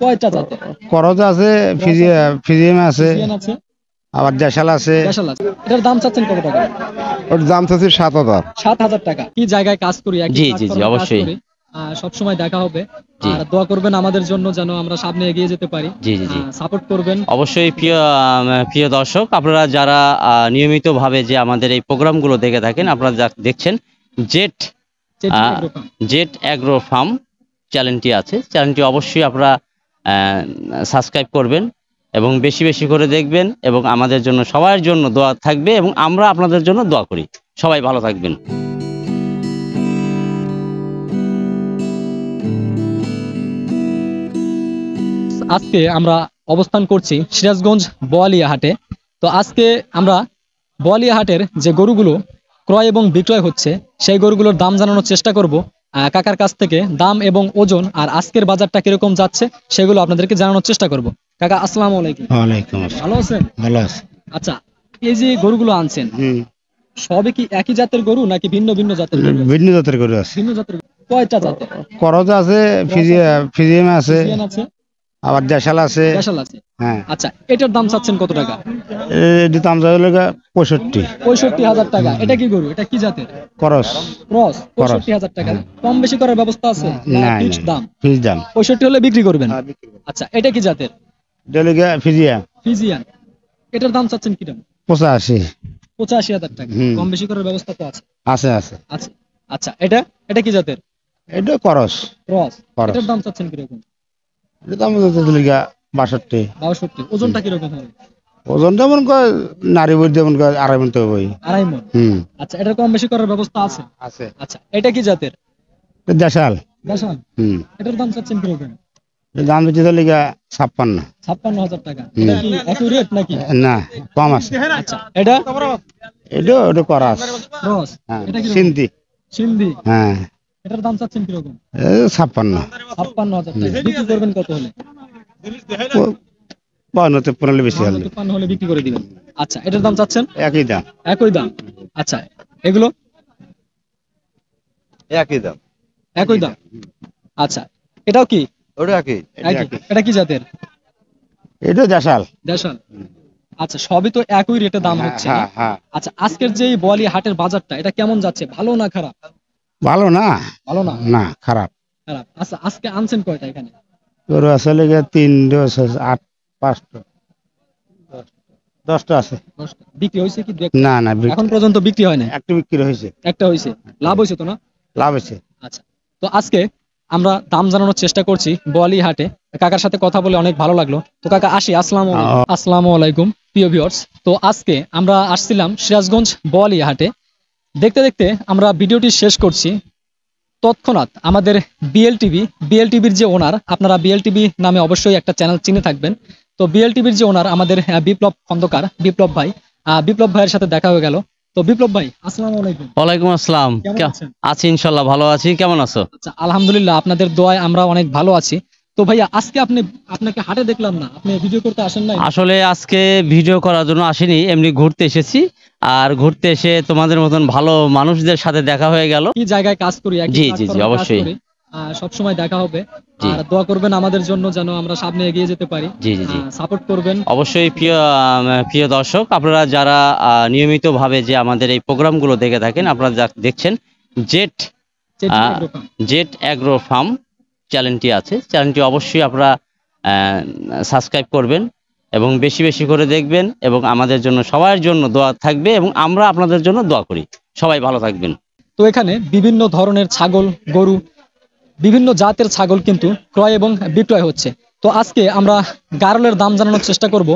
কয়টা জাতের? করজ আছে, ফিজিয়াম আছে, ফ্রিজিয়ান আছে, আবার দেশাল আছে। দেশাল আছে। এটার দাম চাচ্ছেন কত টাকা? ওর দাম চাচ্ছি 7,000। 7,000 টাকা। কি জায়গায় কাজ করি, একই জি জি জি প্ল্যাটফর্মে কাজ অবশ্যই। করি, সব সময় দেখা হবে। জি আর দোয়া করবেন আমাদের জন্য যেন আমরা সামনে এগিয়ে যেতে পারি। জি জি জি সাপোর্ট করবেন। অবশ্যই। প্রিয় দর্শক, আপনারা যারা নিয়মিতভাবে যে আমাদের এই প্রোগ্রামগুলো দেখে থাকেন, আপনারা দেখছেন jet Chetty agro farm. Jet agro farm চ্যানেলটি আছে, চ্যানেলটি অবশ্যই আপনারা সাবস্ক্রাইব করবেন এবং বেশি বেশি করে দেখবেন, এবং আমাদের জন্য সবার জন্য দোয়া থাকবে এবং আমরা আপনাদের জন্য দোয়া করি। সবাই ভালো থাকবেন। আজকে আমরা অবস্থান করছি সিরাজগঞ্জ বোয়ালিয়া হাটে। তো আজকে আমরা বোয়ালিয়া হাটের যে গরুগুলো ক্রয় এবং বিক্রয় হচ্ছে সেই গরুগুলোর দাম জানানোর চেষ্টা করব কাকার কাছ থেকে। দাম এবং ওজন আর আজকের বাজারটা কিরকম যাচ্ছে সেগুলো আপনাদেরকে জানানোর চেষ্টা করব। কাকা আসসালামু আলাইকুম। ওয়ালাইকুম আসসালাম। ভালো আছেন? ভালো আছে। আচ্ছা, এই যে গরুগুলো আনছেন সবই কি একই জাতের গরু নাকি ভিন্ন ভিন্ন জাতের গরু? ভিন্ন জাতের গরু আছে। ভিন্ন জাতের গরু। কয়টা জাতের? করজ আছে, ফিজিয়াম আছে, ফ্রিজিয়ান আছে, আবার দেশাল আছে। দেশাল আছে। হ্যাঁ, আচ্ছা, এটার দাম চাচ্ছেন কত টাকা? এর দাম চাই হলো 65। 65,000 টাকা। এটা কি গরু? এটা কি জাতের? করজ। ক্রস। 65,000 টাকা। কম বেশি করার ব্যবস্থা আছে না না, ফিক্সড দাম? ফিজ দাম। 65 হলে বিক্রি করবেন। আচ্ছা, এটা কি জাতের? ফিজিয়াম ফিজিয়ান। এটার দাম চাচ্ছেন কি দাম? 85। 85,000 টাকা। কম বেশি করার ব্যবস্থা তো আছে? আছে আছে। আচ্ছা আচ্ছা, এটা কি জাতের? এটা করজ। ক্রস। ক্রস। এটার দাম চাচ্ছেন কিরকম? এটা দাম চাচ্ছি 62। 62। ওজনটা কিরকম হবে? ওজনটা মনে কর নারী বই যেমন 2.5 মণ তো হবেই। 2.5 মণ। আচ্ছা, এটার কম বেশি করার ব্যবস্থা আছে? আছে। আচ্ছা, এটা কি জাতের? দেশাল। দেশাল। এটার দাম চাচ্ছেন কিরকম? দাম দিচ্ছে তো 56। 56,000 টাকা। এটা কি একই রেট নাকি? না, কম আছে। আচ্ছা, এটা এটা করাস। ক্রস। হ্যাঁ, এটা কি সিন্ধি। সিন্ধি। হ্যাঁ, এটার দাম চাচ্ছেন কিরকম? 56। 56,000 টাকা। বিক্রি করবেন কত হলে? 52-53 বেশি হলে 52 হলে বিক্রি করে দিবেন। আচ্ছা, এটার দাম চাচ্ছেন? একই দাম। একই দাম। আচ্ছা, এগুলো একই দাম। একই দাম। আচ্ছা, এটাও কি ওটা একই। একই? এটা কি জাতের? এটা দেশাল। দেশাল। আচ্ছা, সবই তো একই রেটে দাম হচ্ছে না? হ্যাঁ। আচ্ছা, আজকের যে বোয়ালিয়া হাটের বাজারটা এটা কেমন যাচ্ছে? ভালো না খারাপ? ভালো না। ভালো না। না, খারাপ। খারাপ। আচ্ছা, আজকে আনছেন কয়টা এখানে? গরু আছে 3, 8, 5টা, 10টা আছে। 10টা। বিক্রি হয়েছে কি? না না, এখন পর্যন্ত বিক্রি হয় না? একটু বিক্রি হয়েছে। একটা হয়েছে। লাভ হয়েছে তো না? লাভ হয়েছে। আচ্ছা, তো আজকে আমরা দাম জানানোর চেষ্টা করছি বোয়ালিয়া হাটে। কাকার সাথে কথা বলে অনেক ভালো লাগলো। তো কাকা আসি। আসসালামু আলাইকুম প্রিয় ভিউয়ার্স। তো আজকে আমরা আসছিলাম সিরাজগঞ্জ বোয়ালিয়া হাটে। দেখতে দেখতে আমরা ভিডিওটি শেষ করছি। তৎক্ষণাৎ আমাদের বিএলটিভির যে ওনার, আপনারা বিএলটিভি নামে অবশ্যই একটা চ্যানেল চিনে থাকবেন। তো বিএলটিভির যে ওনার আমাদের বিপ্লব খন্দকার, বিপ্লব ভাইয়ের সাথে দেখা হয়ে গেল। তো বিপ্লব ভাই আসসালামু আলাইকুম। ওয়ালাইকুম আসসালাম। কেমন আছেন? আছি ইনশাল্লাহ, ভালো আছি। কেমন আছো? আচ্ছা, আলহামদুলিল্লাহ, আপনাদের দোয়ায় আমরা অনেক ভালো আছি। তো ভাইয়া, আজকে আপনাকে হাটে দেখলাম না, আপনি ভিডিও করতে আসেন নাই? আসলে আজকে ভিডিও করার জন্য আসিনি, এমনি ঘুরতে এসেছি। আর ঘুরতে এসে তোমাদের মতন ভালো মানুষদের সাথে দেখা হয়ে গেল। কি জায়গায় কাজ করি, একই জি জি জি প্ল্যাটফর্মে কাজ অবশ্যই। করি, সব সময় দেখা হবে। জি। আর দোয়া করবেন আমাদের জন্য যেন আমরা সামনে এগিয়ে যেতে পারি। জি জি জি সাপোর্ট করবেন। অবশ্যই। প্রিয় দর্শক, আপনারা যারা নিয়মিতভাবে যে আমাদের এই প্রোগ্রামগুলো দেখে থাকেন, আপনারা দেখছেন jet Chetty agro farm. Jet agro farm চ্যানেলটি আছে, চ্যানেলটি অবশ্যই আপনারা সাবস্ক্রাইব করবেন এবং বেশি বেশি করে দেখবেন, এবং আমাদের জন্য সবার জন্য দোয়া থাকবে এবং আমরা আপনাদের জন্য দোয়া করি। সবাই ভালো থাকবেন। তো এখানে বিভিন্ন ধরনের ছাগল, গরু, বিভিন্ন জাতের ছাগল কিন্তু ক্রয় এবং বিক্রয় হচ্ছে। তো আজকে আমরা গারলের দাম জানানোর চেষ্টা করব,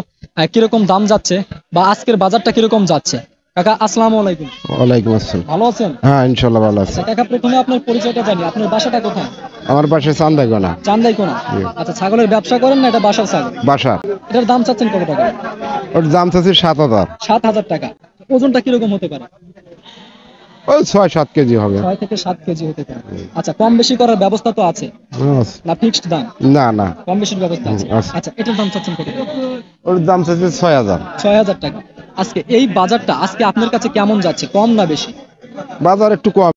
কিরকম দাম যাচ্ছে বা আজকের বাজারটা কিরকম যাচ্ছে। কাকা আসসালামু আলাইকুম। ওয়ালাইকুম আসসালাম। ভালো আছেন? হ্যাঁ, ইনশাআল্লাহ ভালো আছি। আচ্ছা কাকা, প্রথমে আপনার পরিচয়টা জানি। আপনার বাসাটা কোথায়? আমার বাসায় চান্দাইগোনা। চান্দাইকোনা। আচ্ছা, ছাগলের ব্যবসা করেন না এটা বাসার ছাগল? বাসা। এটার দাম চাচ্ছেন কত টাকা? ওর দাম চাচ্ছি 7,000। 7,000 টাকা। ওজনটা কিরকম হতে পারে? ওই 6-7 কেজি হবে। 6 থেকে 7 কেজি হতে পারে। আচ্ছা, কম বেশি করার ব্যবস্থা তো আছে না ফিক্সড দাম? না না, কম বেশির ব্যবস্থা আছে। আছে। আচ্ছা, এটার দাম চাচ্ছেন কত টাকা? ওর দাম চাচ্ছি 6,000। 6,000 টাকা। আজকে এই বাজারটা আজকে আপনার কাছে কেমন যাচ্ছে, কম না বেশি? বাজার একটু কম।